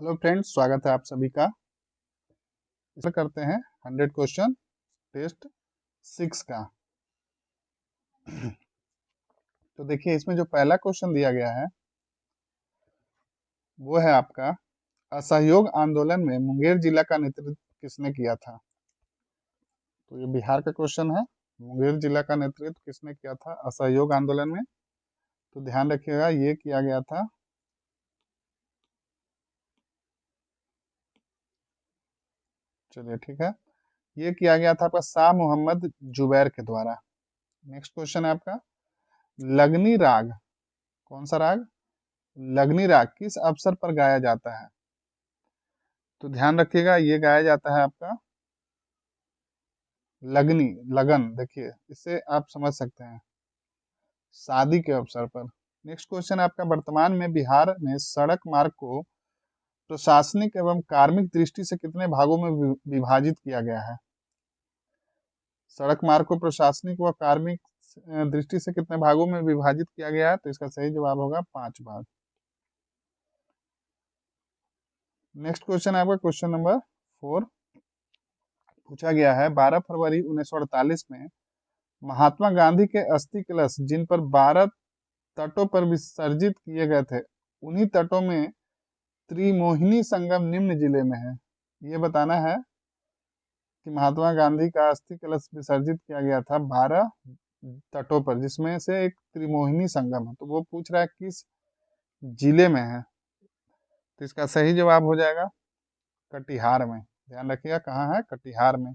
Hello friends, स्वागत है आप सभी का। इसमें करते हैं 100 क्वेश्चन टेस्ट 6 का। तो देखिए, इसमें जो पहला क्वेश्चन दिया गया है वो है आपका, असहयोग आंदोलन में मुंगेर जिला का नेतृत्व किसने किया था। तो ये बिहार का क्वेश्चन है। मुंगेर जिला का नेतृत्व किसने किया था असहयोग आंदोलन में। तो ध्यान रखिएगा, ये किया गया था चलिए ठीक है, ये किया गया था आपका शाह मोहम्मद जुबैर के द्वारा। नेक्स्ट क्वेश्चन है आपका, लगनी राग, कौन सा राग, लगनी राग किस अवसर पर गाया जाता है। तो ध्यान रखिएगा, ये गाया जाता है आपका लगनी, लगन, देखिए इससे आप समझ सकते हैं, शादी के अवसर पर। नेक्स्ट क्वेश्चन है आपका, वर्तमान में बिहार में सड़क मार्ग को प्रशासनिक एवं कार्मिक दृष्टि से कितने भागों में विभाजित किया गया है। सड़क मार्ग को प्रशासनिक व कार्मिक दृष्टि से कितने भागों में विभाजित किया गया है। तो इसका सही जवाब होगा 5 भाग। नेक्स्ट क्वेश्चन है आपका क्वेश्चन नंबर 4। पूछा गया है, 12 फरवरी 1948 में महात्मा गांधी के अस्थि कलश जिन पर 12 तटों पर विसर्जित किए गए थे, उन्हीं तटों में त्रिमोहिनी संगम निम्न जिले में है। ये बताना है कि महात्मा गांधी का अस्थि कलश विसर्जित किया गया था 12 तटों पर, जिसमें से एक त्रिमोहिनी संगम है। तो वो पूछ रहा है किस जिले में है। तो इसका सही जवाब हो जाएगा कटिहार में। ध्यान रखिएगा, कहाँ है, कटिहार में।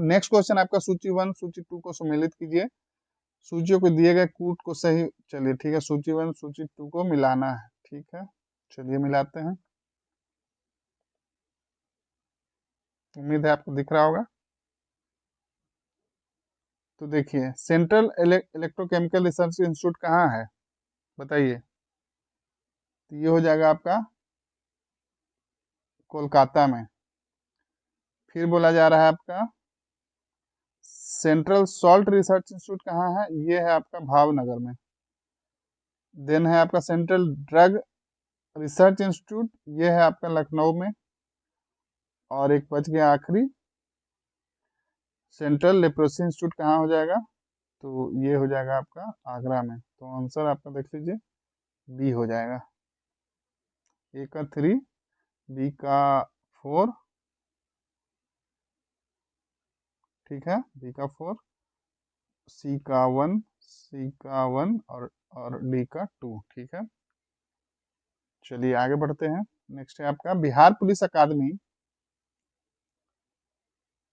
नेक्स्ट क्वेश्चन आपका, सूची 1 सूची 2 को सम्मिलित कीजिए। सूचियों को दिए गए कूट को सही, चलिए ठीक है, सूची 1 सूची 2 को मिलाना है। ठीक है, चलिए मिलाते हैं। उम्मीद है आपको दिख रहा होगा। तो देखिए, सेंट्रल इलेक्ट्रोकेमिकल रिसर्च इंस्टीट्यूट कहाँ है बताइए। तो ये हो जाएगा आपका कोलकाता में। फिर बोला जा रहा है आपका सेंट्रल सॉल्ट रिसर्च इंस्टीट्यूट कहाँ है, ये है आपका भावनगर में। देन है आपका सेंट्रल ड्रग रिसर्च इंस्टीट्यूट, ये है आपका लखनऊ में। और एक बच गया आखिरी, सेंट्रल लेप्रोसी इंस्टीट्यूट कहाँ हो जाएगा। तो ये हो जाएगा आपका आगरा में। तो आंसर आपका देख लीजिए, बी हो जाएगा। ए का 3, बी का 4, ठीक है, बी का 4, सी का 1, सी का 1 और डी का 2, ठीक है। चलिए आगे बढ़ते हैं। नेक्स्ट है आपका बिहार पुलिस अकादमी।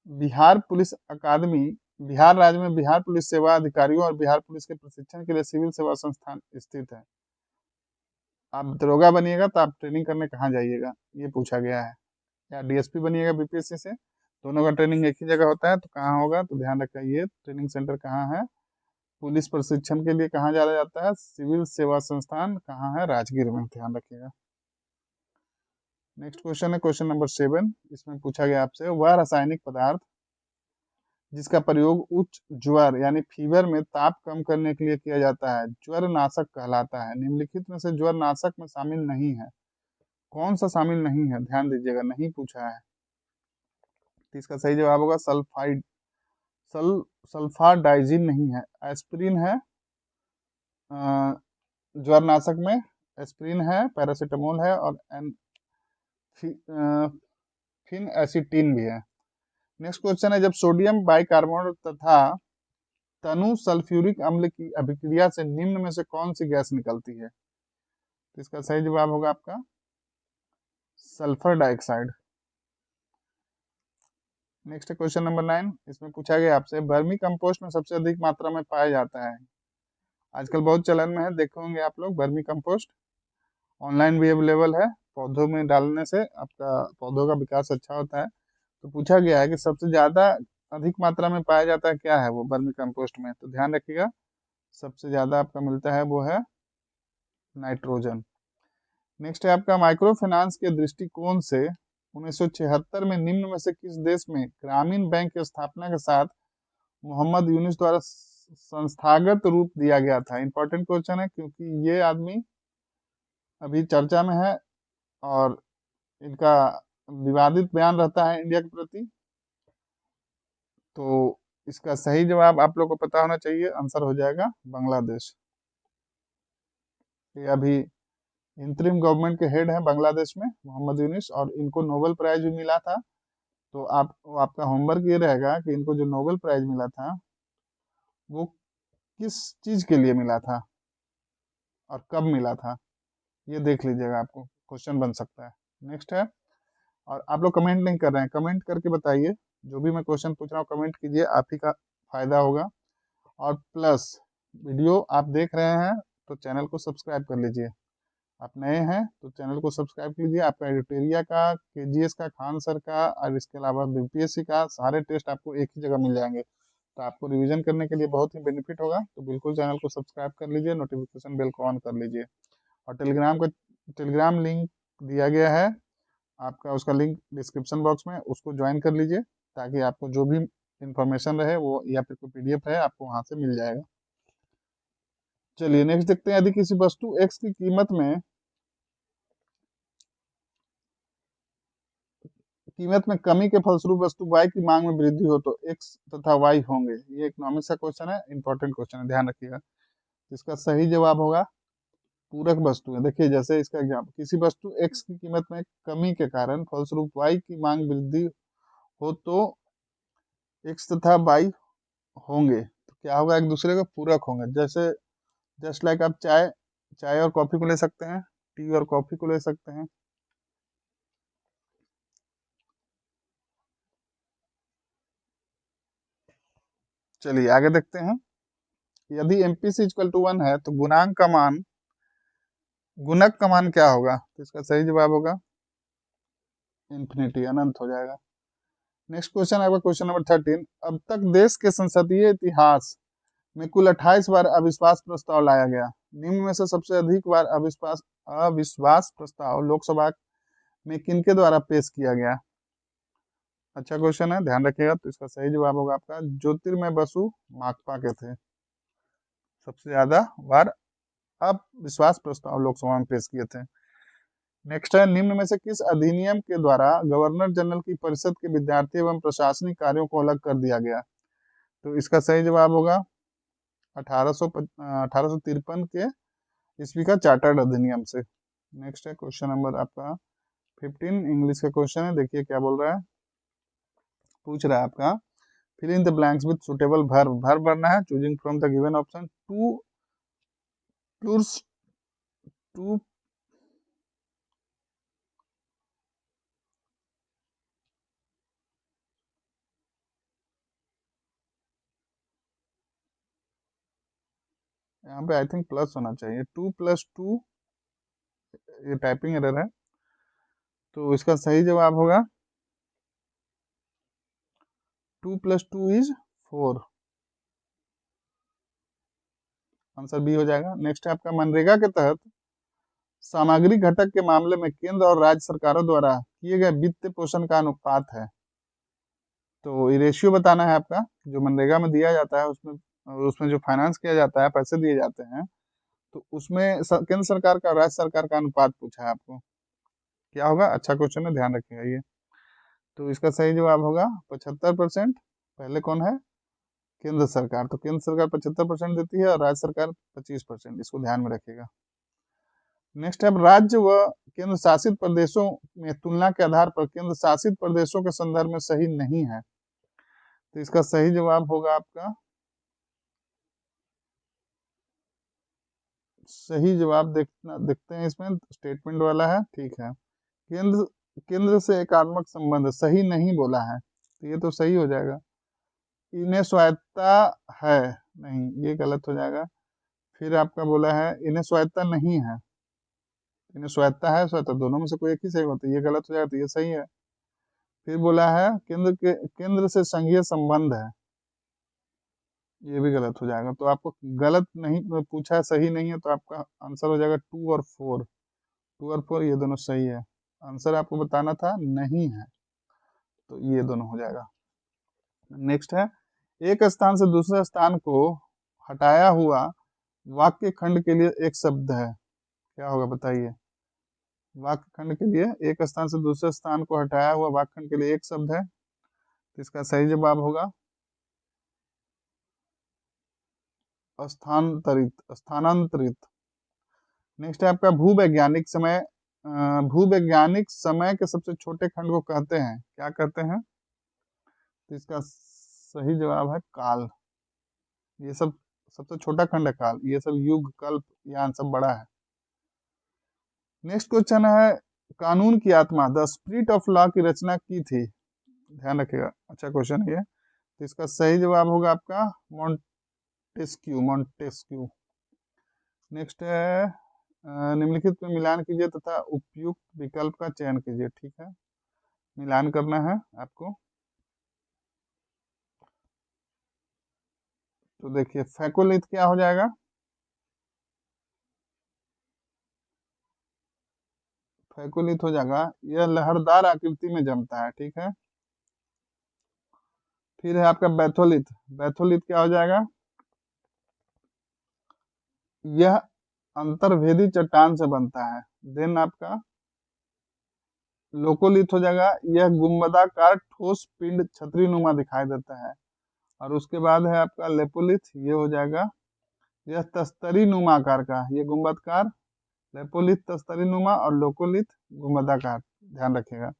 बिहार पुलिस अकादमी बिहार राज्य में बिहार पुलिस सेवा अधिकारियों और बिहार पुलिस के प्रशिक्षण के लिए सिविल सेवा संस्थान स्थित है। आप दरोगा बनिएगा तो आप ट्रेनिंग करने कहाँ जाइएगा, ये पूछा गया है। या डीएसपी बनिएगा बीपीएससी से, दोनों का ट्रेनिंग एक ही जगह होता है, तो कहाँ होगा। तो ध्यान रखिए, ये ट्रेनिंग सेंटर कहाँ है, पुलिस प्रशिक्षण के लिए कहाँ जाया जाता है, सिविल सेवा संस्थान कहाँ है, राजगीर में। ध्यान रखिएगा। नेक्स्ट क्वेश्चन है क्वेश्चन नंबर 7। इसमें पूछा गया आपसे, वह रासायनिक पदार्थ जिसका प्रयोग उच्च ज्वर यानी फीवर में ताप कम करने के लिए किया जाता है, ज्वर नाशक कहलाता है। निम्नलिखित में से ज्वर नाशक में शामिल नहीं है। कौन सा शामिल नहीं है, ध्यान दीजिएगा, नहीं पूछा है। तो इसका सही जवाब होगा सल्फाइड, सल्फाडाइजिन नहीं है। एस्प्रिन है, ज्वर नाशक में एस्प्रिन है, पैरासीटामोल है, और फिन एसिटिन भी है। नेक्स्ट क्वेश्चन है, जब सोडियम बाइकार्बोनेट तथा तनु सल्फ्यूरिक अम्ल की अभिक्रिया से निम्न में से कौन सी गैस निकलती है। तो इसका सही जवाब होगा आपका sulphur dioxide. Next question number 9। इसमें पूछा गया आपसे, वर्मी कंपोस्ट में सबसे अधिक मात्रा में पाया जाता है। आजकल बहुत चलन में है, देखे होंगे आप लोग, वर्मी कंपोस्ट ऑनलाइन भी अवेलेबल है। पौधों में डालने से आपका पौधों का विकास अच्छा होता है। तो पूछा गया है कि सबसे ज्यादा अधिक मात्रा में पाया जाता है, क्या है वो वर्मी कंपोस्ट में। तो ध्यान रखिएगा, सबसे ज्यादा आपका मिलता है वो है नाइट्रोजन। नेक्स्ट है आपका, माइक्रो फाइनेंस के दृष्टिकोण से 1976 में निम्न में से किस देश में ग्रामीण बैंक की स्थापना के साथ मोहम्मद यूनुस द्वारा संस्थागत रूप दिया गया था। इंपॉर्टेंट क्वेश्चन है, क्योंकि ये आदमी अभी चर्चा में है और इनका विवादित बयान रहता है इंडिया के प्रति। तो इसका सही जवाब आप लोग को पता होना चाहिए, आंसर हो जाएगा बांग्लादेश। ये अभी इंतरिम गवर्नमेंट के हेड हैं बांग्लादेश में, मोहम्मद यूनिस, और इनको नोबेल प्राइज भी मिला था। तो आपका होमवर्क ये रहेगा कि इनको जो नोबेल प्राइज मिला था वो किस चीज के लिए मिला था और कब मिला था, ये देख लीजिएगा, आपको क्वेश्चन बन सकता है। नेक्स्ट है, और आप लोग कमेंट नहीं कर रहे हैं, कमेंट करके बताइए। जो भी मैं क्वेश्चन पूछ रहा हूँ कमेंट कीजिए, आप ही का फायदा होगा। और प्लस वीडियो आप देख रहे हैं तो चैनल को सब्सक्राइब कर लीजिए। आप नए हैं तो चैनल को सब्सक्राइब कीजिए। आपका एडिटोरिया का, केजीएस का, खान सर का और इसके अलावा बीपीएससी का सारे टेस्ट आपको एक ही जगह मिल जाएंगे। तो आपको रिवीजन करने के लिए बहुत ही बेनिफिट होगा। तो बिल्कुल चैनल को सब्सक्राइब कर लीजिए, नोटिफिकेशन बेल को ऑन कर लीजिए। और टेलीग्राम लिंक दिया गया है आपका, उसका लिंक डिस्क्रिप्शन बॉक्स में, उसको ज्वाइन कर लीजिए ताकि आपको जो भी इंफॉर्मेशन रहे वो, या फिर कोई पीडीएफ है, आपको वहां से मिल जाएगा। चलिए नेक्स्ट देखते हैं। यदि किसी वस्तु एक्स की कीमत में कमी के फलस्वरूप वस्तु वाई की मांग में वृद्धि हो तो एक्स तथा वाई होंगे। ये इकोनॉमिक्स का क्वेश्चन है, इंपॉर्टेंट क्वेश्चन है, ध्यान रखिएगा। इसका सही जवाब होगा पूरक वस्तु है। देखिए जैसे इसका एग्जाम्पल, किसी वस्तु एक्स की कीमत में कमी के कारण फलस्वरूप वाई की मांग वृद्धि हो तो एक्स तथा वाई होंगे। तो क्या होगा, एक दूसरे के पूरक होंगे। जैसे जस्ट लाइक आप चाय चाय और कॉफी को ले सकते हैं, टी और कॉफी को ले सकते हैं। चलिए आगे देखते हैं। यदि एमपीसी इक्वल टू 1 है तो गुणक का मान क्या होगा। तो इसका सही जवाब होगा इन्फिनिटी, अनंत हो जाएगा। नेक्स्ट क्वेश्चन आपका क्वेश्चन नंबर 13। अब तक देश के संसदीय इतिहास में कुल 28 बार अविश्वास प्रस्ताव लाया गया। निम्न में से सबसे अधिक बार अविश्वास अविश्वास प्रस्ताव लोकसभा में किनके द्वारा पेश किया गया। अच्छा क्वेश्चन है, ध्यान रखिएगा। तो इसका सही जवाब होगा आपका ज्योतिर्मय बसु माकपा के थे, सबसे ज्यादा बार अविश्वास प्रस्ताव लोकसभा में पेश किए थे। नेक्स्ट है, निम्न में से किस अधिनियम के द्वारा गवर्नर जनरल की परिषद के विद्यार्थी एवं प्रशासनिक कार्यों को अलग कर दिया गया। तो इसका सही जवाब होगा 1853 के ईस्वी का चार्टर्ड अधिनियम से। नेक्स्ट है क्वेश्चन नंबर आपका 15, इंग्लिश का क्वेश्चन है, देखिए क्या बोल रहा है। पूछ रहा है आपका, fill in the blanks with suitable verb. Verb भरना है, choosing from the given option two plus two यहाँ पे आई थिंक प्लस होना चाहिए, 2+2, ये टाइपिंग एरर है। तो इसका सही जवाब होगा 2+2 इज 4, आंसर बी हो जाएगा। नेक्स्ट है आपका, मनरेगा के तहत सामग्री घटक के मामले में केंद्र और राज्य सरकारों द्वारा किए गए वित्त पोषण का अनुपात है। तो ये रेशियो बताना है आपका, जो मनरेगा में दिया जाता है उसमें, उसमें जो फाइनेंस किया जाता है, पैसे दिए जाते हैं, तो उसमें केंद्र सरकार का और राज्य सरकार का अनुपात पूछा है आपको, क्या होगा। अच्छा क्वेश्चन है, ध्यान रखिएगा ये। तो इसका सही जवाब होगा 75%। पहले कौन है, केंद्र सरकार। तो केंद्र सरकार 75% देती है और राज्य सरकार 25%, इसको ध्यान में रखिएगा। नेक्स्ट है, राज्य व केंद्र शासित प्रदेशों में तुलना के आधार पर केंद्र शासित प्रदेशों के संदर्भ में सही नहीं है। तो इसका सही जवाब होगा आपका, सही जवाब देखते हैं इसमें, स्टेटमेंट वाला है, ठीक है। केंद्र केंद्र से एकात्मक संबंध सही नहीं बोला है, तो ये तो सही हो जाएगा। इन्हें स्वायत्ता है, नहीं, ये गलत हो जाएगा। फिर आपका बोला है इन्हें स्वायत्ता नहीं है, इन्हें स्वायत्ता है, स्वायत्ता दोनों में से कोई एक ही सही होता है, ये गलत हो जाएगा, तो ये सही है। फिर बोला है केंद्र से संघीय संबंध है, ये भी गलत हो जाएगा। तो आपको गलत नहीं पूछा है, सही नहीं है, तो आपका आंसर हो जाएगा 2 और 4। 2 और 4 ये दोनों सही है, आंसर आपको बताना था नहीं है, तो ये दोनों हो जाएगा। नेक्स्ट है, एक स्थान से दूसरे स्थान को हटाया हुआ वाक्य खंड के लिए एक शब्द है, क्या होगा बताइए। वाक्य खंड के लिए एक स्थान से दूसरे स्थान को हटाया हुआ वाक्य खंड के लिए एक शब्द है, तो इसका सही जवाब होगा स्थानांतरित, स्थानांतरित। नेक्स्ट है आपका भूवैज्ञानिक समय। भूवैज्ञानिक समय के सबसे छोटे खंड को कहते हैं, क्या कहते हैं? तो इसका सही जवाब है काल। ये सब सबसे छोटा खंड है काल, ये सब युग कल्प यान सब बड़ा है। नेक्स्ट क्वेश्चन है कानून की आत्मा, द स्पिरिट ऑफ लॉ की रचना की थी, ध्यान रखिएगा, अच्छा क्वेश्चन है ये। तो इसका सही जवाब होगा आपका मॉन्टेस्क्यू, मॉन्टेस्क्यू। नेक्स्ट है निम्नलिखित में मिलान कीजिए तथा उपयुक्त विकल्प का चयन कीजिए, ठीक है, मिलान करना है आपको। तो देखिए फैकोलिथ क्या हो जाएगा? फैकोलिथ हो जाएगा, यह लहरदार आकृति में जमता है, ठीक है। फिर है आपका बैथोलिथ, बैथोलिथ क्या हो जाएगा? यह अंतर्भेदी चट्टान से बनता है। देन आपका लोकोलिथ हो जाएगा, यह गुंबदाकार ठोस पिंड छतरी नुमा दिखाई देता है। और उसके बाद है आपका लेपोलिथ, ये हो जाएगा, यह तस्तरी नुमा आकार का, ये गुंबदकार, लेपोलिथ तस्तरी नुमा और लोकोलिथ गुंबदाकार, ध्यान रखिएगा।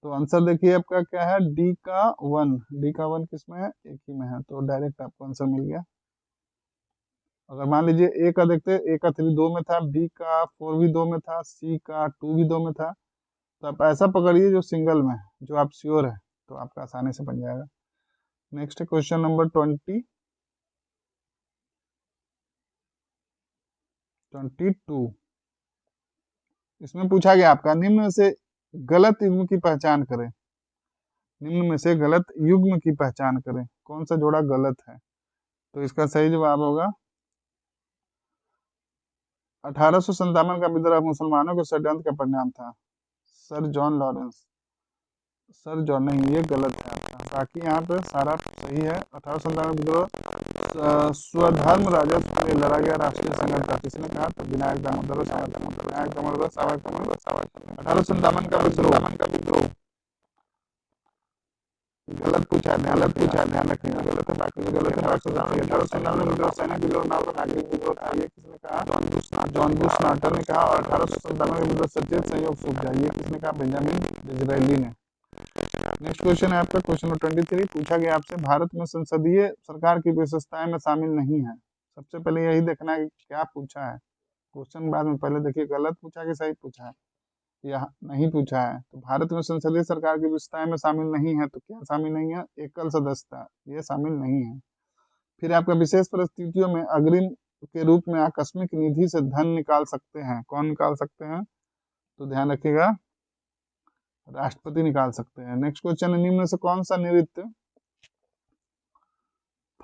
तो आंसर देखिए आपका क्या है, डी का वन, डी का वन किसमें है? एक ही में है, तो डायरेक्ट आपको आंसर मिल गया। अगर मान लीजिए ए का देखते, ए का 3 2 में था, बी का 4 भी 2 में था, सी का 2 भी 2 में था, तो आप ऐसा पकड़िए जो सिंगल में है, जो आप श्योर है, तो आपका आसानी से बन जाएगा। Next question number 22। इसमें पूछा गया आपका निम्न में से गलत युग्म की पहचान करें, निम्न में से गलत युग्म की पहचान करें, कौन सा जोड़ा गलत है? तो इसका सही जवाब होगा 1857 का विद्रोह मुसलमानों के षड्यंत्र का परिणाम था, sir John Lawrence, sir John नहीं, ये गलत है आपका, बाकी यहाँ पे सारा सही है। 1857 विद्रोह स्वधर्म राजस्व के लिए लड़ा गया राष्ट्रीय संघर्ष था, किसने कहा? तो विनायक दामोदर सावरकर, विनायक दामोदर सावरकर। 1857 का विद्रोह गलत पूछा है, ध्यान रखिएगा, गलत है, बाकी गलत है, बाकी 1897 विद्रोह सैनिक विद्रोह ना नागरिक विद्रोह था, ये किसने कहा? जॉन बुश नाटर ने कहा। और 1897 का विद्रोह सचेत संयोग सूझ जाए, ये किसने कहा? बेंजामिन डिज़राएली ने। नेक्स्ट क्वेश्चन है आपका क्वेश्चन नंबर 23, पूछा गया आपसे भारत में संसदीय सरकार की विशेषताएं में शामिल नहीं है। सबसे पहले यही देखना है कि क्या पूछा है क्वेश्चन, बाद में पहले देखिए गलत पूछा कि सही पूछा है, या नहीं पूछा है। तो भारत में संसदीय सरकार की विशेषताएं में शामिल नहीं है, तो क्या शामिल नहीं है? एकल सदस्यता, ये शामिल नहीं है। फिर आपका विशेष परिस्थितियों में अग्रिम के रूप में आकस्मिक निधि से धन निकाल सकते हैं, कौन निकाल सकते हैं? तो ध्यान रखिएगा, राष्ट्रपति निकाल सकते हैं। नेक्स्ट क्वेश्चन है निम्न में से कौन सा नृत्य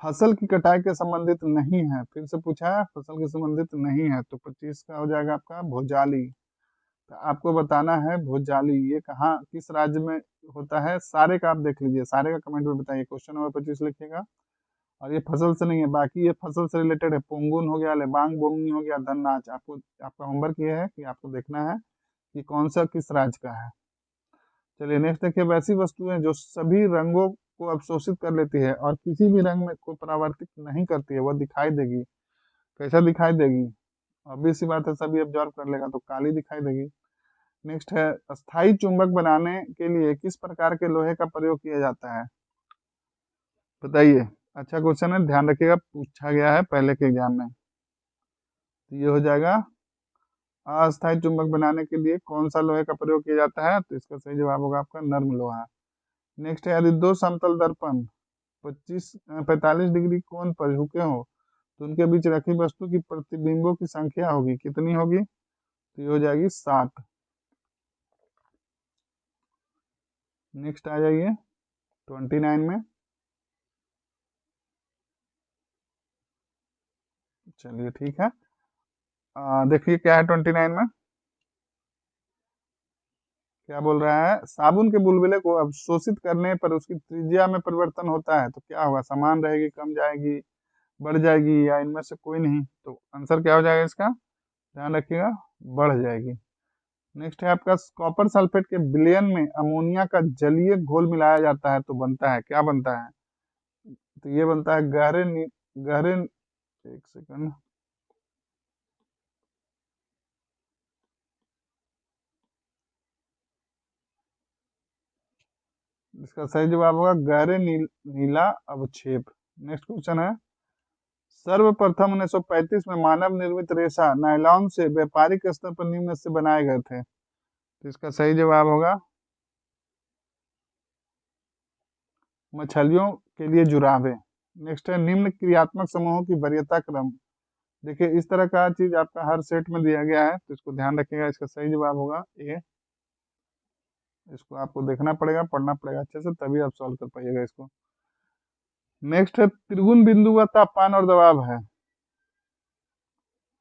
फसल की कटाई के संबंधित नहीं है? फिर से पूछा है, फसल के संबंधित नहीं है, तो 25 का हो जाएगा आपका भोजाली। तो आपको बताना है भोजाली ये कहाँ किस राज्य में होता है, सारे का आप देख लीजिए, सारे का कमेंट में बताइए, क्वेश्चन नंबर 25 लिखिएगा। और ये फसल से नहीं है, बाकी ये फसल से रिलेटेड है, पोंगुन हो गया, लेबांग बोमनी हो गया, धननाच। आपको आपका होमवर्क ये है कि आपको देखना है कि कौन सा किस राज्य का है। चलिए नेक्स्ट देखिए, वैसी वस्तुएं जो सभी रंगों को अवशोषित कर लेती है और किसी भी रंग में को परावर्तित नहीं करती है, वह दिखाई देगी, कैसा दिखाई देगी? ऑब्वियस सी बात है, सभी ऑब्जर्व कर लेगा, तो काली दिखाई देगी। नेक्स्ट है अस्थाई चुंबक बनाने के लिए किस प्रकार के लोहे का प्रयोग किया जाता है? बताइए, अच्छा क्वेश्चन है, ध्यान रखिएगा, पूछा गया है पहले के एग्जाम में। तो ये हो जाएगा अस्थाई चुंबक बनाने के लिए कौन सा लोहे का प्रयोग किया जाता है? तो इसका सही जवाब होगा आपका नर्म लोहा। नेक्स्ट है यदि दो समतल दर्पण 45 डिग्री कोण पर झुके हो तो उनके बीच रखी वस्तु की प्रतिबिंबों की संख्या होगी, कितनी होगी? तो ये हो जाएगी 7। नेक्स्ट आ जाइए 29 में, चलिए ठीक है, देखिए क्या है 29 में, क्या बोल रहा है, साबुन के बुलबुले को अवशोषित करने पर उसकी त्रिज्या में परिवर्तन होता है, तो क्या होगा? समान रहेगी, कम जाएगी, बढ़ जाएगी, या इनमें से कोई नहीं? तो आंसर क्या हो जाएगा इसका? ध्यान रखिएगा, बढ़ जाएगी। नेक्स्ट है आपका कॉपर सल्फेट के विलयन में अमोनिया का जलीय घोल मिलाया जाता है तो बनता है, क्या बनता है? तो ये बनता है गहरे, एक सेकंड, इसका सही जवाब होगा गहरे नीला अवक्षेप। नेक्स्ट क्वेश्चन है, सर्वप्रथम 1935 में मानव निर्मित रेशा नायलॉन से व्यापारिक स्तर पर निम्न से बनाए गए थे, तो इसका सही जवाब होगा मछलियों के लिए जुराबे। नेक्स्ट है, निम्न क्रियात्मक समूहों की वरीयता क्रम। देखिए इस तरह का चीज आपका हर सेट में दिया गया है तो इसको ध्यान रखिएगा, इसका सही जवाब होगा ए। इसको आपको देखना पड़ेगा, पढ़ना पड़ेगा अच्छे से, तभी आप सॉल्व कर पाइएगा इसको। नेक्स्ट है, त्रिगुण बिंदु का तापमान और दबाव है।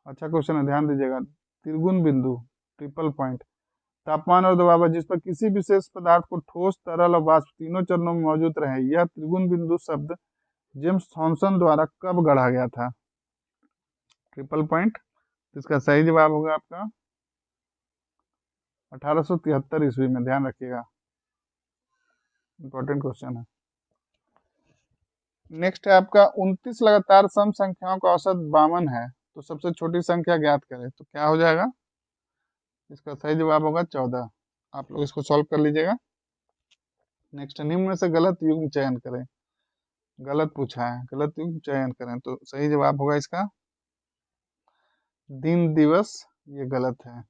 अच्छा क्वेश्चन है, ध्यान दीजिएगा। त्रिगुण बिंदु, ट्रिपल पॉइंट, तापमान और दबाव है जिस पर किसी विशेष पदार्थ को ठोस, तरल और वाष्प तीनों चरणों में मौजूद रहे। यह त्रिगुण बिंदु शब्द जेम्स थॉमसन द्वारा कब गढ़ा गया था? ट्रिपल पॉइंट, तो इसका सही जवाब होगा आपका 1873 ईस्वी में, ध्यान रखिएगा, इंपॉर्टेंट क्वेश्चन है। नेक्स्ट है आपका 29 लगातार सम संख्याओं का औसत 52 है तो सबसे छोटी संख्या ज्ञात करें, तो क्या हो जाएगा? इसका सही जवाब होगा 14। आप लोग इसको सॉल्व कर लीजिएगा। नेक्स्ट, निम्न में से गलत युग्म चयन करें। गलत पूछा है, गलत युग्म चयन करें, तो सही जवाब होगा इसका दिन दिवस, ये गलत है।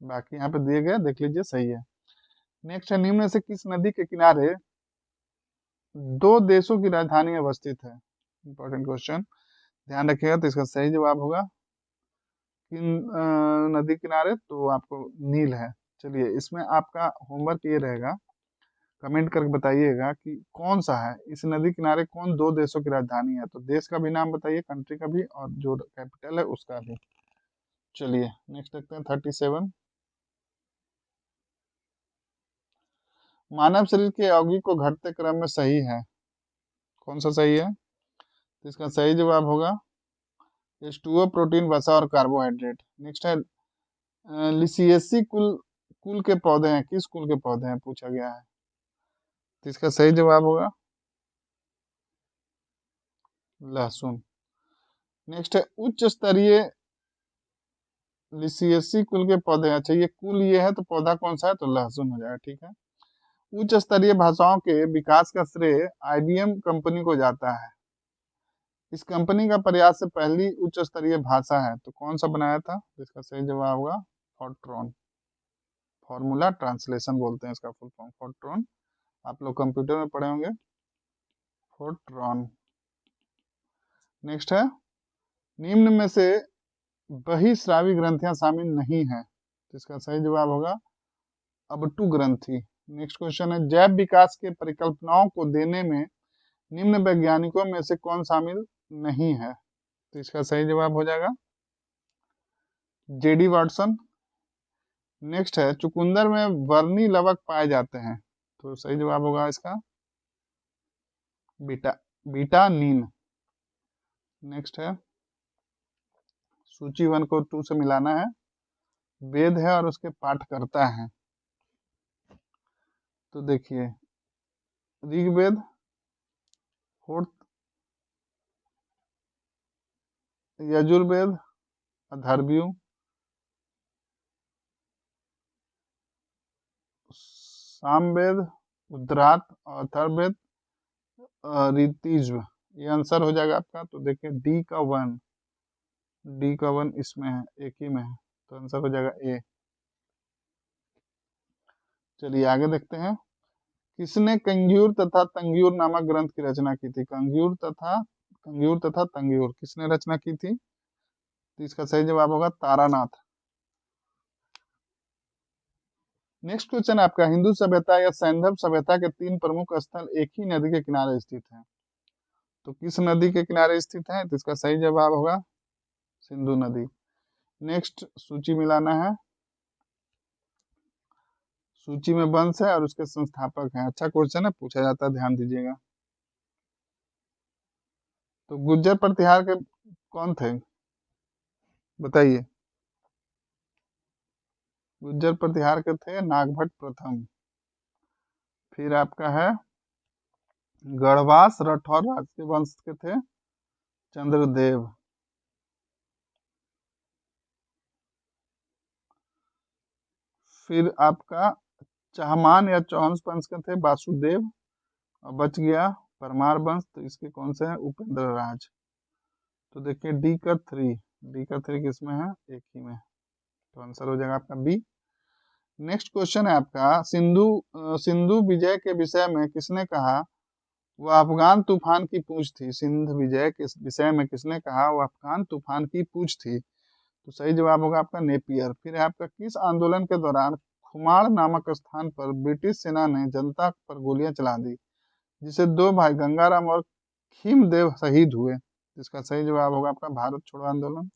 बाकी यहाँ पे दिए गए देख लीजिए, सही है। नेक्स्ट है, निम्न में से किस नदी के किनारे दो देशों की राजधानी अवस्थित है? इंपॉर्टेंट क्वेश्चन, ध्यान रखिएगा। तो इसका सही जवाब होगा किन नदी किनारे, तो आपको नील है। चलिए इसमें आपका होमवर्क ये रहेगा, कमेंट करके बताइएगा कि कौन सा है इस नदी किनारे, कौन दो देशों की राजधानी है। तो देश का भी नाम बताइए, कंट्री का भी, और जो कैपिटल है उसका भी। चलिए नेक्स्ट देखते हैं 37। मानव शरीर के यौगिक को घटते क्रम में सही है, कौन सा सही है? तो इसका सही जवाब होगा H2O, प्रोटीन, वसा और कार्बोहाइड्रेट। नेक्स्ट है, लिसिएसी कुल कुल के पौधे हैं, किस कुल के पौधे हैं पूछा गया है, तो इसका सही जवाब होगा लहसुन। नेक्स्ट है, उच्च स्तरीय लिसिएसी कुल के पौधे हैं। अच्छा ये कुल ये है तो पौधा कौन सा है, तो लहसुन हो जाएगा, ठीक है। उच्च स्तरीय भाषाओं के विकास का श्रेय IBM कंपनी को जाता है। इस कंपनी का प्रयास से पहली उच्च स्तरीय भाषा है तो कौन सा बनाया था, तो इसका सही जवाब होगा फॉर्ट्रॉन। फॉर्मूला ट्रांसलेशन बोलते हैं इसका फुल फॉर्म, फॉर्ट्रॉन। आप लोग कंप्यूटर में पढ़े होंगे, फोर्ट्रॉन। नेक्स्ट है, निम्न में से बहिस्रावी ग्रंथियां शामिल नहीं है, तो इसका सही जवाब होगा अबटू ग्रंथि। नेक्स्ट क्वेश्चन है, जैव विकास के परिकल्पनाओं को देने में निम्न वैज्ञानिकों में से कौन शामिल नहीं है, तो इसका सही जवाब हो जाएगा JD वाटसन। नेक्स्ट है, चुकंदर में वर्णी लवक पाए जाते हैं, तो सही जवाब होगा इसका बीटा बीटानीन। नेक्स्ट है, सूची 1 को 2 से मिलाना है। वेद है और उसके पाठ करता है, तो देखिए ऋग्वेद, फोर्थ, यजुर्वेद, अथर्ववेद, सामवेद, उत्तरार्थ और अथर्ववेद, ऋतिज्व। ये आंसर हो जाएगा आपका। तो देखिए डी का वन इसमें है, एक ही में है, तो आंसर हो जाएगा ए। चलिए आगे देखते हैं, किसने कंग्यूर तथा तंग्यूर नामक ग्रंथ की रचना की थी? कंग्यूर तथा तंग्यूर किसने रचना की थी, तो इसका सही जवाब होगा तारानाथ। नेक्स्ट क्वेश्चन आपका, हिंदू सभ्यता या सैंधव सभ्यता के 3 प्रमुख स्थल एक ही नदी के किनारे स्थित हैं, तो किस नदी के किनारे स्थित है, तो इसका सही जवाब होगा सिंधु नदी। नेक्स्ट, सूची मिलाना है। सूची में वंश है और उसके संस्थापक हैं। अच्छा क्वेश्चन है, पूछा जाता है, ध्यान दीजिएगा। तो गुर्जर प्रतिहार के कौन थे बताइए? गुज्जर प्रतिहार के थे नागभट्ट प्रथम। फिर आपका है गढ़वास राठौर राजपूत वंश के थे चंद्रदेव। फिर आपका चहमान या चौहंस वंश के थे वासुदेव। और बच गया परमार वंश, तो इसके कौन से हैं उपेंद्र राज। तो देखिए डी का थ्री किसमें है, एक ही में, तो आंसर हो जाएगा आपका बी। नेक्स्ट क्वेश्चन है आपका सिंधु विजय के विषय में किसने कहा वह अफगान तूफान की पूंछ थी। सिंध विजय के विषय में किसने कहा वह अफगान तूफान की पूंछ थी। तो सही जवाब होगा आपका नेपियर। फिर है आपका किस आंदोलन के दौरान खुमाड़ नामक स्थान पर ब्रिटिश सेना ने जनता पर गोलियां चला दी, जिसे दो भाई गंगाराम और खीमदेव शहीद हुए। इसका सही जवाब होगा आपका भारत छोड़ो आंदोलन।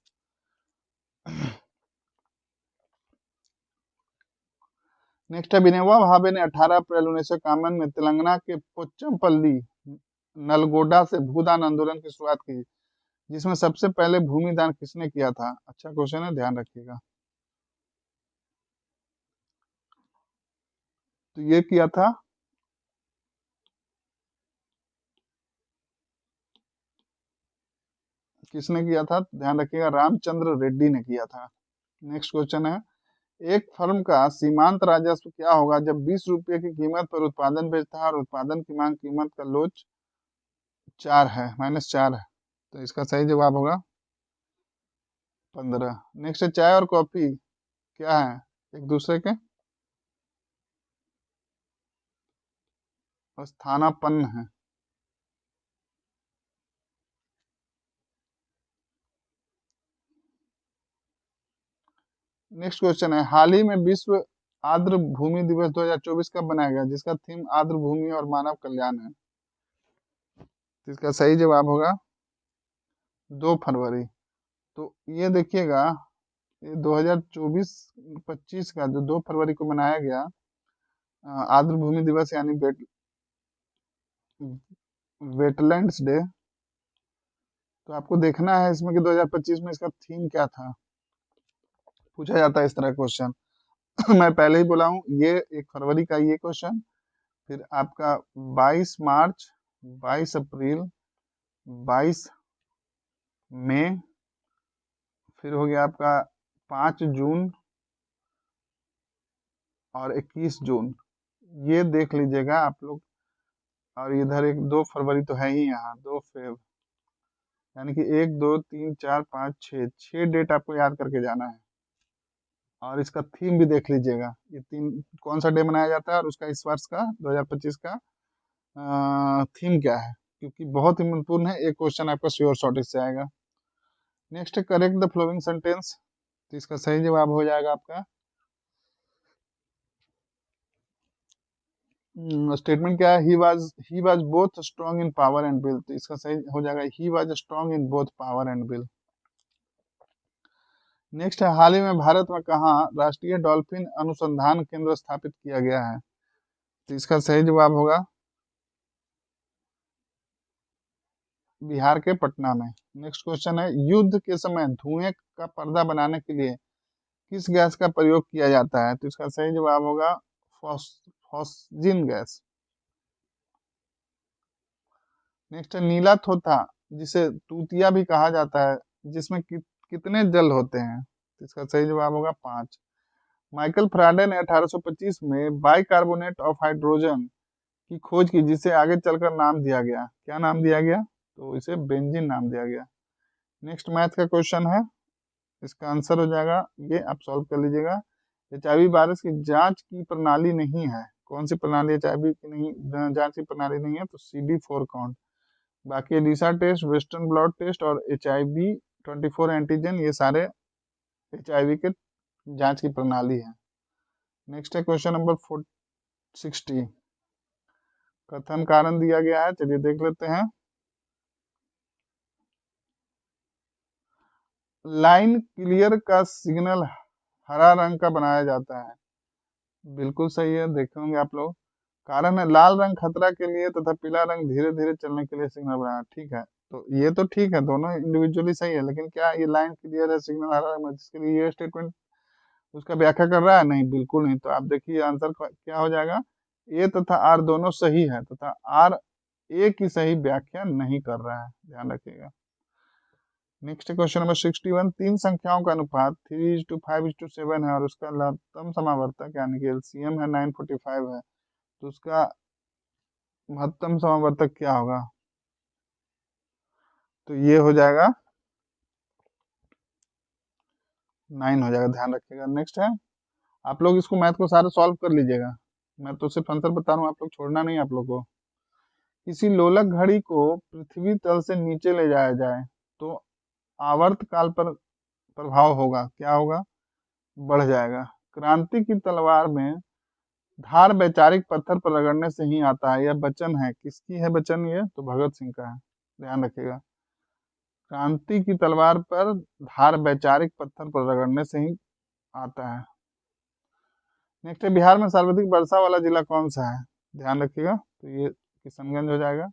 नेक्स्ट है विनोबा भावे ने 18 अप्रैल 1951 में तेलंगाना के पोचमपल्ली नलगोंडा से भूदान आंदोलन की शुरुआत की, जिसमें सबसे पहले भूमि दान किसने किया था। अच्छा क्वेश्चन है, ध्यान रखिएगा। तो ये किया था किसने किया था, ध्यान रखिएगा, रामचंद्र रेड्डी ने किया था। नेक्स्ट क्वेश्चन है एक फर्म का सीमांत राजस्व क्या होगा जब 20 रुपये की कीमत पर उत्पादन बेचता है और उत्पादन की मांग कीमत का लोच 4 है, -4 है। तो इसका सही जवाब होगा 15। नेक्स्ट है चाय और कॉफी क्या है, एक दूसरे के स्थानापन्न है। नेक्स्ट क्वेश्चन है हाल ही में विश्व आर्द्र भूमि दिवस 2024 कब बनाया गया, जिसका थीम आर्द्र भूमि और मानव कल्याण है। तो इसका सही जवाब होगा 2 फरवरी। तो ये देखिएगा, ये 2024-25 का जो 2 फरवरी को मनाया गया आर्द्र भूमि दिवस यानी वेटलैंड्स डे, तो आपको देखना है इसमें कि 2025 में इसका थीम क्या था। पूछा जाता है इस तरह क्वेश्चन। मैं पहले ही बोला हूँ ये 1 फरवरी का ये क्वेश्चन, फिर आपका 22 मार्च, 22 अप्रैल, 22 मई, फिर हो गया आपका 5 जून और 21 जून, ये देख लीजिएगा आप लोग। और इधर एक 2 फरवरी तो है ही यहाँ, 2 फेब, यानी कि 1 2 3 4 5 6 डेट आपको याद करके जाना है। और इसका थीम भी देख लीजिएगा, ये 3 कौन सा डे मनाया जाता है और उसका इस वर्ष का 2025 का थीम क्या है, क्योंकि बहुत ही महत्वपूर्ण है। एक क्वेश्चन आपका श्योर शॉर्टेज से आएगा। Next correct the flowing sentence, तो इसका सही जवाब हो जाएगा आपका स्टेटमेंट क्या है, he was both strong in power and will. तो इसका सही हो जाएगा he was strong in both power and will. Next है हाल ही में भारत में कहाँ राष्ट्रीय डॉल्फिन अनुसंधान केंद्र स्थापित किया गया है। तो इसका सही जवाब होगा बिहार के पटना में। नेक्स्ट क्वेश्चन है युद्ध के समय धुएं का पर्दा बनाने के लिए किस गैस का प्रयोग किया जाता है। तो इसका सही जवाब होगा फॉस्जिन गैस। नेक्स्ट है नीला थोथा जिसे तूतिया भी कहा जाता है, जिसमें कितने जल होते हैं। तो इसका सही जवाब होगा 5। माइकल फ्राडे ने 1825 में बाइकार्बोनेट ऑफ हाइड्रोजन की खोज की, जिसे आगे चलकर नाम दिया गया, क्या नाम दिया गया, तो इसे बेंजीन नाम दिया गया। नेक्स्ट मैथ का क्वेश्चन है, इसका आंसर हो जाएगा ये, आप सॉल्व कर लीजिएगा। एचआईवी वायरस की जांच की प्रणाली नहीं है, कौन सी प्रणाली एचआईवी की नहीं जांच की प्रणाली नहीं है, तो CD4 काउंट। बाकी ELISA test, western blot test और HIV-24 एंटीजन, ये सारे एचआईवी के जांच की प्रणाली है। नेक्स्ट है क्वेश्चन नंबर 60, कथन कारण दिया गया है, चलिए देख लेते हैं। लाइन क्लियर का सिग्नल हरा रंग का बनाया जाता है, बिल्कुल सही है, देखेंगे आप लोग। कारण है लाल रंग खतरा के लिए तथा पीला रंग धीरे धीरे चलने के लिए सिग्नल बनाया, ठीक है। तो ये तो ठीक है, दोनों इंडिविजुअली सही है, लेकिन क्या ये लाइन क्लियर है सिग्नल हरा रंग, जिसके लिए ये स्टेटमेंट उसका व्याख्या कर रहा है? नहीं, बिल्कुल नहीं। तो आप देखिए आंसर क्या हो जाएगा, ए तथा आर दोनों सही है तथा आर ए की सही व्याख्या नहीं कर रहा है, ध्यान रखिएगा। नेक्स्ट क्वेश्चन नंबर 61, तीन संख्याओं का अनुपात 3:5:7 है और उसका लघुत्तम समावर्तक यानी कि एलसीएम है 945 है, तो उसका महत्तम समावर्तक क्या होगा? तो ये हो जाएगा 9 हो जाएगा, ध्यान रखिएगा। नेक्स्ट है, आप लोग इसको मैथ को सारा सॉल्व कर लीजिएगा, मैं तो सिर्फ आंसर बता रहा हूँ, आप लोग छोड़ना नहीं आप लोग को। किसी लोलक घड़ी को पृथ्वी तल से नीचे ले जाया जाए तो आवर्त काल पर प्रभाव होगा, क्या होगा? बढ़ जाएगा। क्रांति की तलवार में धार वैचारिक पत्थर पर रगड़ने से ही आता है, यह वचन है, किसकी है वचन? ये तो भगत सिंह का है, ध्यान रखिएगा। क्रांति की तलवार पर धार वैचारिक पत्थर पर रगड़ने से ही आता है। नेक्स्ट है, बिहार में सर्वाधिक वर्षा वाला जिला कौन सा है? ध्यान रखिएगा, तो ये किशनगंज हो जाएगा।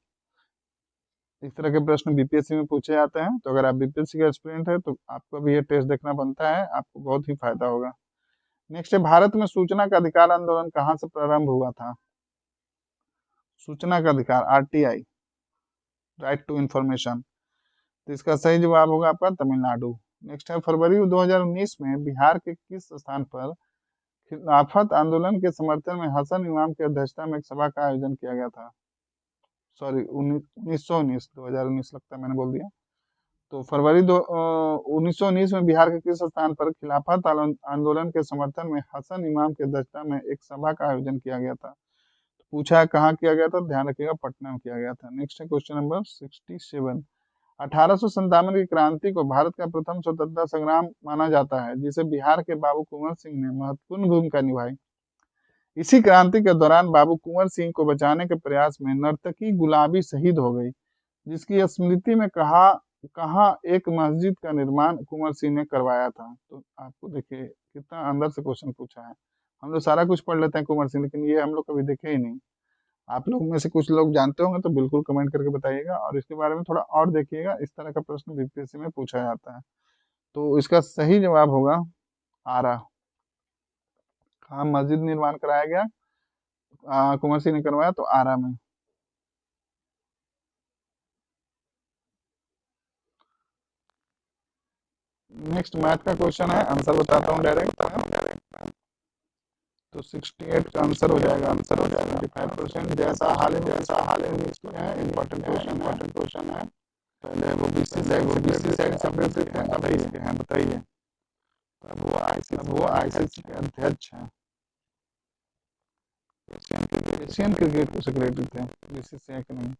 इस तरह के प्रश्न बीपीएससी में पूछे जाते हैं, तो अगर आप बीपीएससी का एस्पिरेंट है तो आपको भी ये टेस्ट देखना बनता है, आपको बहुत ही फायदा होगा। नेक्स्ट है, भारत में सूचना का अधिकार आंदोलन कहाँ से प्रारंभ हुआ था? सूचना का अधिकार, आरटीआई, राइट टू इंफॉर्मेशन, तो इसका सही जवाब होगा आपका तमिलनाडु। नेक्स्ट है, फरवरी 2019 में बिहार के किस स्थान पर खिलाफत आंदोलन के समर्थन में हसन इमाम की अध्यक्षता में एक सभा का आयोजन किया गया था? सॉरी, 1919, 2019 लगता है मैंने बोल दिया। तो फरवरी 1919 में बिहार के किस स्थान पर खिलाफत आंदोलन के समर्थन में हसन इमाम की अध्यक्षता में एक सभा का आयोजन किया गया था? तो पूछा है कहाँ किया गया था, ध्यान रखिएगा, पटना में किया गया था। नेक्स्ट है क्वेश्चन नंबर 67, 1857 की क्रांति को भारत का प्रथम स्वतंत्रता संग्राम माना जाता है, जिसे बिहार के बाबू कुंवर सिंह ने महत्वपूर्ण भूमिका निभाई। इसी क्रांति के दौरान बाबू कुंवर सिंह को बचाने के प्रयास में नर्तकी गुलाबी शहीद हो गई, जिसकी स्मृति में कहाँ एक मस्जिद का निर्माण कुंवर सिंह ने करवाया था? तो आपको देखिए कितना अंदर से क्वेश्चन पूछा है। हम लोग सारा कुछ पढ़ लेते हैं कुंवर सिंह, लेकिन ये हम लोग कभी देखे ही नहीं। आप लोग में से कुछ लोग जानते होंगे तो बिल्कुल कमेंट करके बताइएगा, और इसके बारे में थोड़ा और देखिएगा, इस तरह का प्रश्न बीपीएससी में पूछा जाता है। तो इसका सही जवाब होगा आरा। कहाँ मस्जिद निर्माण कराया गया? कुंवर सिंह ने करवाया, तो आरा में। नेक्स्ट मैथ का क्वेश्चन है, आंसर बताता हूँ डायरेक्ट। तो 68 का आंसर हो जाएगा, 75%। जैसा हाल ही में है, इंपॉर्टेंट क्वेश्चन है। पहले वो बीसी साइड सेपरेट थे, अब इसके हैं, बताइए। अब वो आईसीसी के अध्यक्ष हैं, एशियन क्रिकेट के सेक्रेटरी थे, बीसीसीआई के नहीं।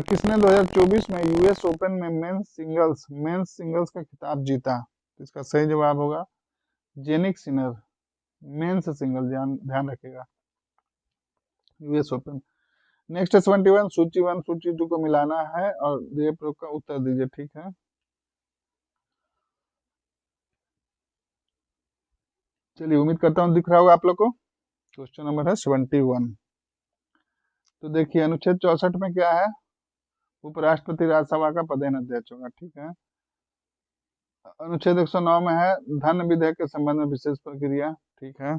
किसने 2024 में यूएस ओपन में मेंस सिंगल्स का खिताब जीता? तो इसका सही जवाब होगा जेनिक सिनर, मेंस सिंगल, ध्यान रखिएगा, यूएस ओपन। नेक्स्ट 71, सूची 1 सूची 2 को मिलाना है और ये प्रयोग का उत्तर दीजिए, ठीक है। चलिए, उम्मीद करता हूँ दिख रहा होगा आप लोग को। क्वेश्चन नंबर है 71। तो देखिए अनुच्छेद 64 में क्या है, उपराष्ट्रपति राज्यसभा का पदेन अध्यक्ष होगा, ठीक है। अनुच्छेद 109 में है धन विधेयक के संबंध में विशेष प्रक्रिया, ठीक है।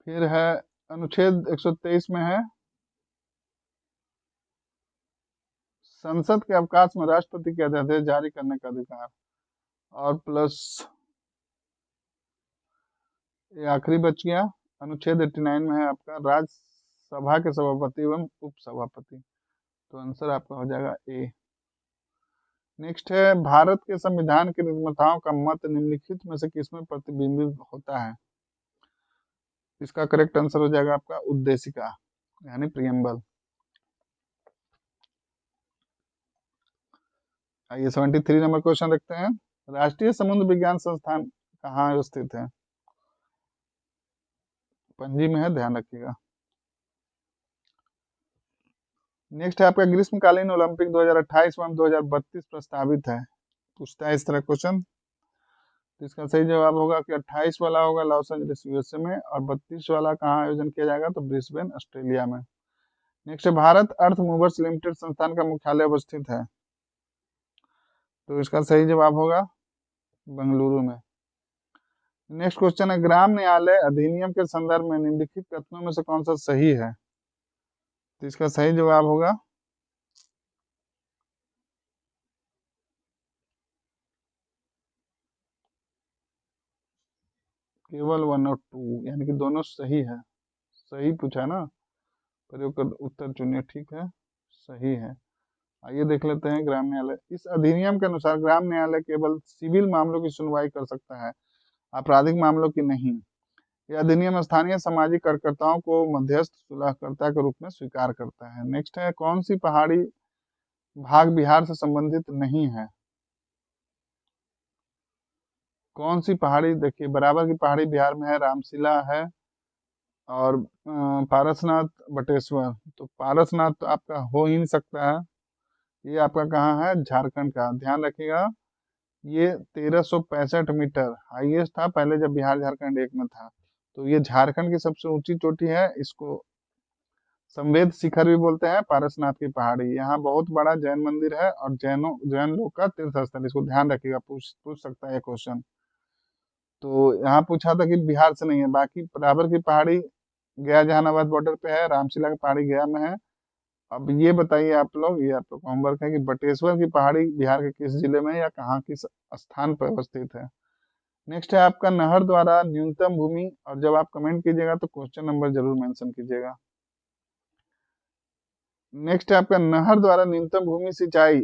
फिर है अनुच्छेद 123 में है संसद के अवकाश में राष्ट्रपति के अध्यादेश जारी करने का अधिकार, और प्लस ये आखिरी बच गया, अनुच्छेद 89 में है आपका राज्यसभा के सभापति एवं उपसभापति, तो आंसर आपका हो जाएगा ए। नेक्स्ट है भारत के संविधान के निर्माताओं का मत निम्नलिखित में से किसमें प्रतिबिंबित होता है? इसका करेक्ट आंसर हो जाएगा आपका उद्देशिका यानी प्रियम्बल। आइए 73 नंबर क्वेश्चन रखते हैं, राष्ट्रीय समुद्र विज्ञान संस्थान कहाँ स्थित है? पणजी में है, ध्यान रखिएगा। नेक्स्ट है आपका ग्रीष्मकालीन ओलंपिक 2028 एवं 2032 प्रस्तावित है, पूछता है इस तरह क्वेश्चन। तो इसका सही जवाब होगा कि 28 वाला होगा लॉस एंजलिस यूएसए में, और 32 वाला कहाँ आयोजन किया जाएगा? तो ब्रिस्बेन ऑस्ट्रेलिया में। नेक्स्ट है भारत अर्थ मूवर्स लिमिटेड संस्थान का मुख्यालय अवस्थित है, तो इसका सही जवाब होगा बेंगलुरु में। नेक्स्ट क्वेश्चन है, ग्राम न्यायालय अधिनियम के संदर्भ में निम्नलिखित कथनों में से कौन सा सही है? तो इसका सही जवाब होगा केवल 1 और 2, यानी कि दोनों सही है। सही पूछा ना, प्रयोग कर उत्तर चुनिए। ठीक है, सही है। आइए देख लेते हैं ग्राम न्यायालय। इस अधिनियम के अनुसार ग्राम न्यायालय केवल सिविल मामलों की सुनवाई कर सकता है, आपराधिक मामलों की नहीं। यह अधिनियम स्थानीय सामाजिक कार्यकर्ताओं को मध्यस्थ सुलहकर्ता के रूप में स्वीकार करता है। नेक्स्ट है, कौन सी पहाड़ी भाग बिहार से संबंधित नहीं है? कौन सी पहाड़ी, देखिए बराबर की पहाड़ी बिहार में है, रामशिला है और पारसनाथ, बटेश्वर। तो पारसनाथ तो आपका हो ही नहीं सकता है, ये आपका कहाँ है? झारखंड का। ध्यान रखिएगा, ये 1365 मीटर हाईएस्ट था पहले जब बिहार झारखंड एक में था। तो ये झारखंड की सबसे ऊंची चोटी है, इसको संवेद शिखर भी बोलते हैं, पारसनाथ की पहाड़ी। यहाँ बहुत बड़ा जैन मंदिर है और जैन लोग का तीर्थ स्थल, इसको ध्यान रखिएगा, पूछ पूछ सकता है क्वेश्चन। तो यहाँ पूछा था कि बिहार से नहीं है, बाकी बराबर की पहाड़ी गया जहानाबाद बॉर्डर पे है, रामशिला की पहाड़ी गया में है। अब ये बताइए आप लोग, ये आप लोग का होमवर्क है कि बटेश्वर की पहाड़ी बिहार के किस जिले में या कहाँ किस स्थान पर अवस्थित है? नेक्स्ट है आपका, नहर द्वारा न्यूनतम भूमि, और जब आप कमेंट कीजिएगा तो क्वेश्चन नंबर जरूर मेंशन कीजिएगा। नेक्स्ट है आपका, नहर द्वारा न्यूनतम भूमि सिंचाई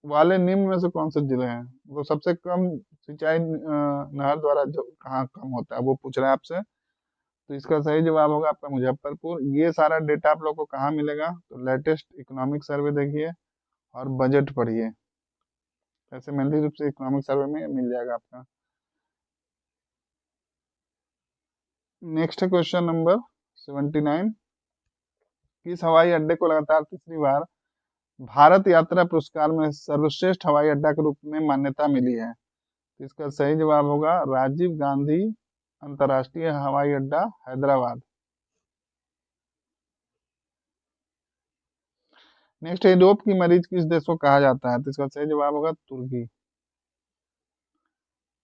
वाले निम्न में से कौन से जिले हैं? वो सबसे कम सिंचाई नहर द्वारा जो कहाँ कम होता है वो पूछ रहा है आपसे। तो इसका सही जवाब होगा आपका मुजफ्फरपुर। ये सारा डेटा आप लोग को कहाँ मिलेगा? तो लेटेस्ट इकोनॉमिक सर्वे देखिए और बजट पढ़िए, ऐसे मेनली रूप से इकोनॉमिक सर्वे में मिल जाएगा आपका। नेक्स्ट है क्वेश्चन नंबर 79, किस हवाई अड्डे को लगातार तीसरी बार भारत यात्रा पुरस्कार में सर्वश्रेष्ठ हवाई अड्डा के रूप में मान्यता मिली है? तो इसका सही जवाब होगा राजीव गांधी अंतर्राष्ट्रीय हवाई अड्डा, हैदराबाद। नेक्स्ट है, यूरोप की मरीज किस देश को कहा जाता है? तो इसका सही जवाब होगा तुर्की।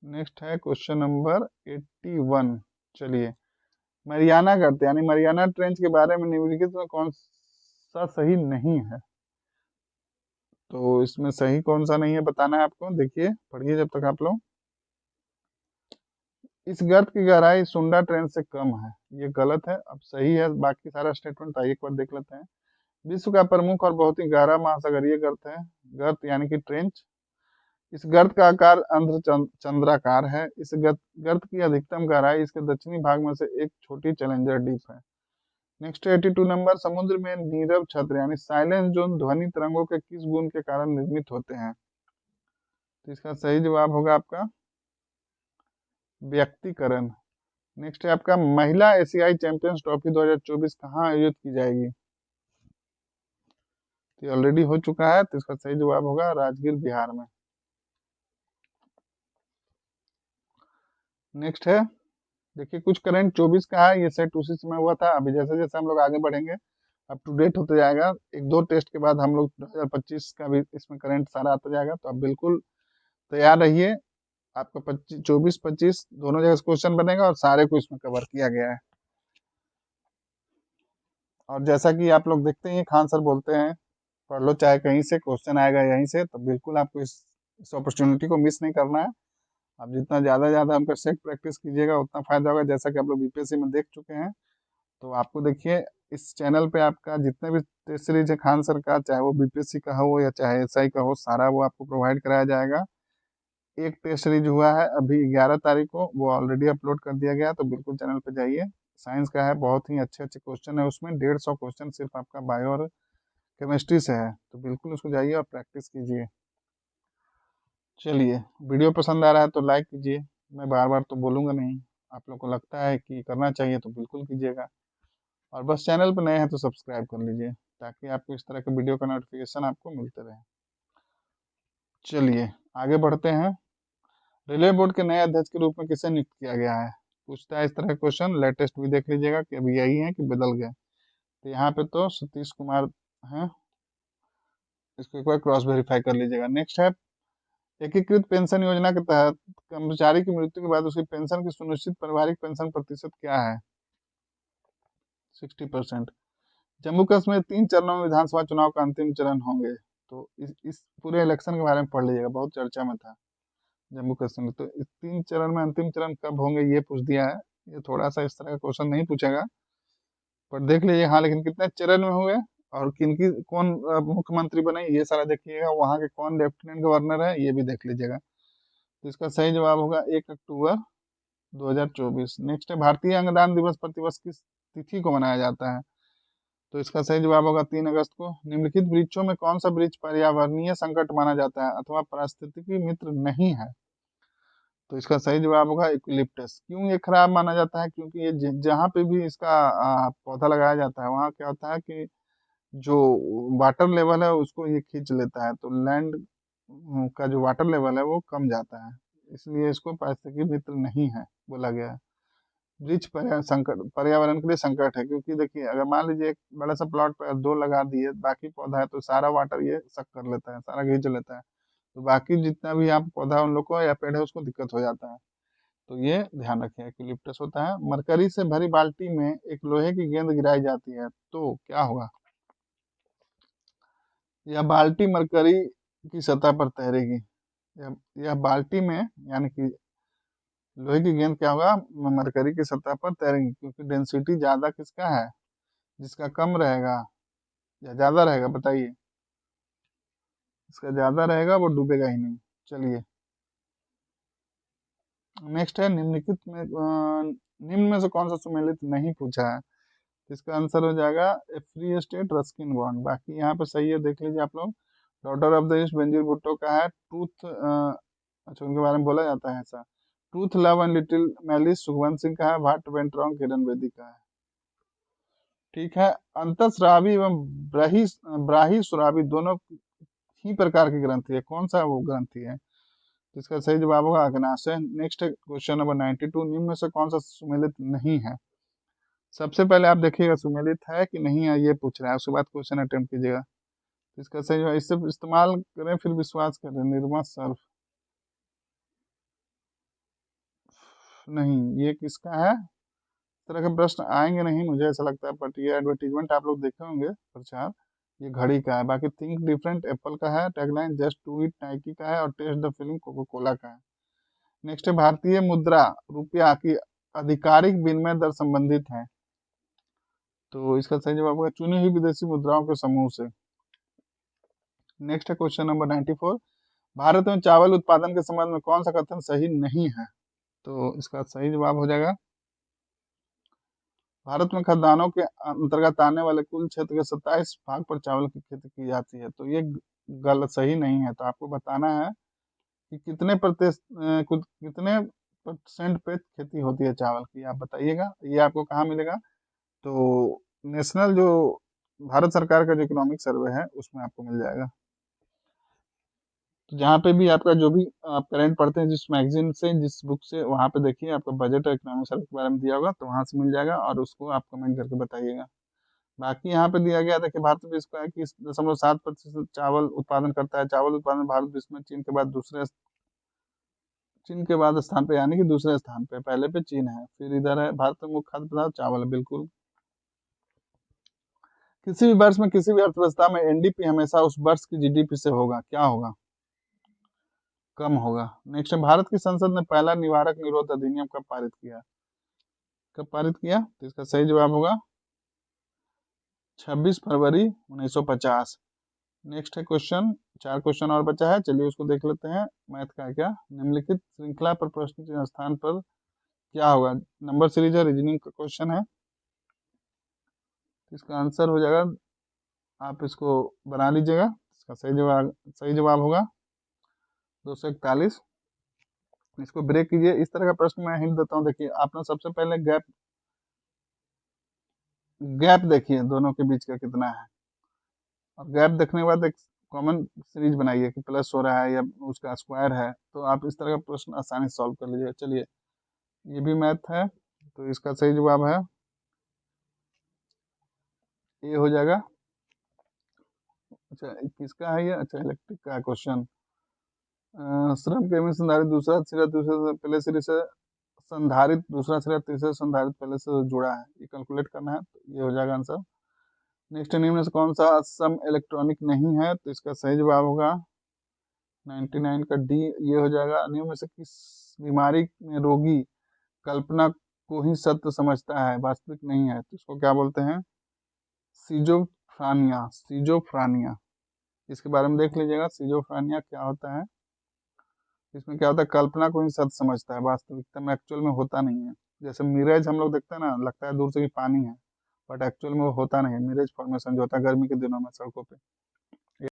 नेक्स्ट है क्वेश्चन नंबर 81, चलिए मरियाना करते हैं, यानी मरियाना ट्रेंच के बारे में निम्नलिखित में कौन सा सही नहीं है? तो इसमें सही कौन सा नहीं है बताना है आपको, देखिए पढ़िए जब तक आप लोग। इस गर्त की गहराई सुंडा ट्रेंच से कम है, ये गलत है। अब सही है बाकी सारा स्टेटमेंट, आइए एक बार देख लेते हैं। विश्व का प्रमुख और बहुत ही गहरा महासागरीय गर्त है, गर्त यानी कि ट्रेंच। इस गर्त का आकार चंद्राकार है। इस गर्त की अधिकतम गहराई इसके दक्षिणी भाग में से एक छोटी चैलेंजर डीप है। नेक्स्ट 82 नंबर, समुद्र में नीरव छद्र यानी साइलेंस जोन ध्वनि तरंगों के किस गुण के कारण निर्मित होते हैं? तो इसका सही जवाब होगा आपका व्यक्तिकरण। नेक्स्ट है आपका, महिला एशियाई चैंपियंस ट्रॉफी 2024 कहाँ आयोजित की जाएगी? तो ऑलरेडी हो चुका है, तो इसका सही जवाब होगा राजगीर, बिहार में। नेक्स्ट है, देखिए कुछ करंट 24 का है, ये सेट उसी समय हुआ था। अभी जैसे जैसे हम लोग आगे बढ़ेंगे अप टू डेट होते जाएगा, एक दो टेस्ट के बाद हम लोग 2025 का भी इसमें करंट सारा आता जाएगा, तो आप बिल्कुल तैयार रहिए। आपका 24-25 दोनों जगह क्वेश्चन बनेगा और सारे को इसमें कवर किया गया है। और जैसा कि आप लोग देखते हैं खान सर बोलते हैं, पढ़ लो चाहे कहीं से, क्वेश्चन आएगा यहीं से, तो बिल्कुल आपको इस अपॉर्चुनिटी को मिस नहीं करना है। आप जितना ज़्यादा ज़्यादा हमका सेट प्रैक्टिस कीजिएगा उतना फायदा होगा। जैसा कि आप लोग बीपीएससी में देख चुके हैं, तो आपको देखिए इस चैनल पे आपका जितने भी टेस्ट सीरीज है खान सर का, चाहे वो बीपीएससी का हो या चाहे एसआई का हो, सारा वो आपको प्रोवाइड कराया जाएगा। एक टेस्ट सीरीज हुआ है अभी 11 तारीख को, वो ऑलरेडी अपलोड कर दिया गया, तो बिल्कुल चैनल पे जाइए। साइंस का है, बहुत ही अच्छे अच्छे क्वेश्चन है उसमें, 150 क्वेश्चन सिर्फ आपका बायो और केमिस्ट्री से है, तो बिल्कुल उसको जाइए और प्रैक्टिस कीजिए। चलिए, वीडियो पसंद आ रहा है तो लाइक कीजिए, मैं बार बार तो बोलूँगा नहीं, आप लोग को लगता है कि करना चाहिए तो बिल्कुल कीजिएगा। और बस चैनल पर नए हैं तो सब्सक्राइब कर लीजिए, ताकि आपको इस तरह के वीडियो का नोटिफिकेशन आपको मिलते रहे। चलिए आगे बढ़ते हैं। रेलवे बोर्ड के नए अध्यक्ष के रूप में किसे नियुक्त किया गया है? पूछता है इस तरह का क्वेश्चन, लेटेस्ट भी देख लीजिएगा कि अभी यही है कि बदल गए। तो यहाँ पे तो सतीश कुमार हैं, इसको एक बार क्रॉस वेरीफाई कर लीजिएगा। नेक्स्ट है, एकीकृत पेंशन योजना के तहत कर्मचारी की मृत्यु के बाद उसकी पेंशन की सुनिश्चित पारिवारिक पेंशन प्रतिशत क्या है? 60%। जम्मू कश्मीर में 3 चरणों में विधानसभा चुनाव का अंतिम चरण होंगे। तो इस पूरे इलेक्शन के बारे में पढ़ लीजिएगा, बहुत चर्चा में था जम्मू कश्मीर। तो इस 3 चरण में अंतिम चरण कब होंगे ये पूछ दिया है। ये थोड़ा सा इस तरह का क्वेश्चन नहीं पूछेगा, पर देख लीजिए। हाँ, लेकिन कितने चरण में हुए और किनकी कौन मुख्यमंत्री बने ये सारा देखिएगा। वहाँ के कौन लेफ्टिनेंट गवर्नर है ये भी देख लीजिएगा। तो इसका सही जवाब होगा 1 अक्टूबर 2024। नेक्स्ट है, भारतीय अंगदान दिवस प्रतिवर्ष किस तिथि को मनाया जाता है? तो इसका सही जवाब होगा 3 अगस्त को। निम्नलिखित वृक्षों में कौन सा वृक्ष पर्यावरणीय संकट माना जाता है अथवा पारिस्थितिकी मित्र नहीं है? तो इसका सही जवाब होगा यूकेलिप्टस। क्यों ये खराब माना जाता है? क्योंकि ये जहाँ पे भी इसका पौधा लगाया जाता है वहाँ क्या होता है कि जो वाटर लेवल है उसको ये खींच लेता है, तो लैंड का जो वाटर लेवल है वो कम जाता है, इसलिए इसको पारिस्थितिकी मित्र नहीं है बोला गया है। वृक्ष पर्यावरण के लिए संकट है, क्योंकि देखिए अगर मान लीजिए एक बड़ा सा प्लॉट पर 2 लगा दिए, बाकी पौधा है तो सारा वाटर ये सक कर लेता है, सारा खींच लेता है, तो बाकी जितना भी आप पौधा उन लोग को या पेड़ है उसको दिक्कत हो जाता है। तो ये ध्यान रखें, यूकेलिप्टस होता है। मरकरी से भरी बाल्टी में एक लोहे की गेंद गिराई जाती है तो क्या होगा? यह बाल्टी मरकरी की सतह पर तैरेगी। यह बाल्टी में यानी कि लोहे की गेंद क्या होगा? मरकरी की सतह पर तैरेंगी, क्योंकि डेंसिटी ज्यादा किसका है? जिसका कम रहेगा या ज्यादा रहेगा बताइए? इसका ज्यादा रहेगा, वो डूबेगा ही नहीं। चलिए नेक्स्ट है, निम्न में से कौन सा सुमेलित नहीं पूछा है? इसका आंसर हो जाएगा ए फ्री स्टेट रस्किन बॉन्ड। बाकी यहाँ पे सही है, देख लीजिए आप लोग। Daughter of the east Benazir Bhutto का है। अच्छा, उनके बारे में बोला जाता है ऐसा। Truth love and little malice Sukhwant Singh का है। What went wrong Kiran Bedi का है। ठीक है। अंतःस्रावी एवं ब्राही स्रावी दोनों ही प्रकार की ग्रंथि है, कौन सा वो ग्रंथि है? तो इसका सही जवाब होगा अग्नाशय। नेक्स्ट है क्वेश्चन नंबर 92। निम्न में से कौन सा सुमेलित नहीं है? सबसे पहले आप देखिएगा सुमेलित है कि नहीं है ये पूछ रहा है, उसके बाद क्वेश्चन अटेम्प्ट कीजिएगा। तो इसका सही जवाब, इससे इस्तेमाल करें फिर विश्वास करें, निर्मा सर्फ। नहीं, ये किसका है? इस तरह के प्रश्न आएंगे नहीं मुझे ऐसा लगता है, बट ये एडवर्टीजमेंट आप लोग देखे होंगे प्रचार। ये घड़ी का है। बाकी थिंक डिफरेंट एप्पल का है। Tagline just do it Nike का है। और taste the feeling Coca Cola का है। नेक्स्ट है, भारतीय मुद्रा रुपया की आधिकारिक विनिमय दर संबंधित है। तो इसका सही जवाब होगा चुनी हुई विदेशी मुद्राओं के समूह से। नेक्स्ट है क्वेश्चन नंबर 94। भारत में चावल उत्पादन के संबंध में कौन सा कथन सही नहीं है? तो इसका सही जवाब हो जाएगा, भारत में खाद्यान्नों के अंतर्गत आने वाले कुल क्षेत्र के 27 भाग पर चावल की खेती की जाती है। तो ये गलत सही नहीं है। तो आपको बताना है कि कितने परसेंट पे खेती होती है चावल की, आप बताइएगा। ये आपको कहाँ मिलेगा? तो नेशनल जो भारत सरकार का जो इकोनॉमिक सर्वे है उसमें आपको मिल जाएगा। तो जहाँ पे भी आपका जो भी आप करंट पढ़ते हैं जिस मैगजीन से जिस बुक से, वहाँ पे देखिए आपका बजट और इकोनॉमिक सर्वे के बारे में दिया होगा, तो वहाँ से मिल जाएगा और उसको आप कमेंट करके बताइएगा। बाकी यहाँ पे दिया गया था कि भारत विश्व का 21.7% चावल उत्पादन करता है। चावल उत्पादन भारत विश्व में चीन के बाद स्थान पे, यानी कि दूसरे स्थान पे, पहले पे चीन है, फिर इधर है। भारत में मुख्य खाद्य पदार्थ चावल है, बिल्कुल। किसी भी वर्ष में किसी भी अर्थव्यवस्था में एनडीपी हमेशा उस वर्ष की जीडीपी से होगा, क्या होगा? कम होगा। नेक्स्ट है, भारत की संसद ने पहला निवारक निरोध अधिनियम कब पारित किया? कब पारित किया? तो इसका सही जवाब होगा 26 फरवरी 1950। नेक्स्ट है क्वेश्चन, 4 क्वेश्चन और बचा है, चलिए उसको देख लेते हैं। मैथ का है क्या? निम्नलिखित श्रृंखला पर प्रश्न के स्थान पर क्या होगा? नंबर सीरीज है, रीजनिंग का क्वेश्चन है। इसका आंसर हो जाएगा, आप इसको बना लीजिएगा। इसका सही जवाब होगा 241। इसको ब्रेक कीजिए। इस तरह का प्रश्न मैं हिंट देता हूँ, देखिए आपने सबसे पहले गैप गैप देखिए दोनों के बीच का कितना है, और गैप देखने के बाद एक कॉमन सीरीज बनाइए कि प्लस हो रहा है या उसका स्क्वायर है, तो आप इस तरह का प्रश्न आसानी से सॉल्व कर लीजिएगा। चलिए, ये भी मैथ है, तो इसका सही जवाब है ये हो जाएगा। अच्छा, किसका है ये? अच्छा, इलेक्ट्रिक का क्वेश्चन। श्रम केवल संधारित दूसरा सिरा दूसरे से पहले सिरे से संधारित दूसरा सिरा तीसरे से संधारित पहले से जुड़ा है, ये कैलकुलेट करना है, तो ये हो जाएगा आंसर। नेक्स्ट निम्न में से कौन सा सम इलेक्ट्रॉनिक नहीं है, तो इसका सही जवाब होगा 99 का डी, ये हो जाएगा। निम्न में से किस बीमारी में रोगी कल्पना को ही सत्य समझता है, वास्तविक नहीं है, तो इसको क्या बोलते हैं? सीजोफ्रानिया, सीजोफ्रानिया। इसके बारे में देख लीजिएगा, सीजोफ्रानिया क्या होता है। इसमें क्या होता है, कल्पना को ही सत्य समझता है, वास्तविकता में एक्चुअल में होता नहीं है। जैसे मिरेज हम लोग देखते हैं ना, लगता है दूर से कि पानी है, बट एक्चुअल में वो होता नहीं है। मिरेज फॉर्मेशन जो होता है गर्मी के दिनों में सड़कों पे,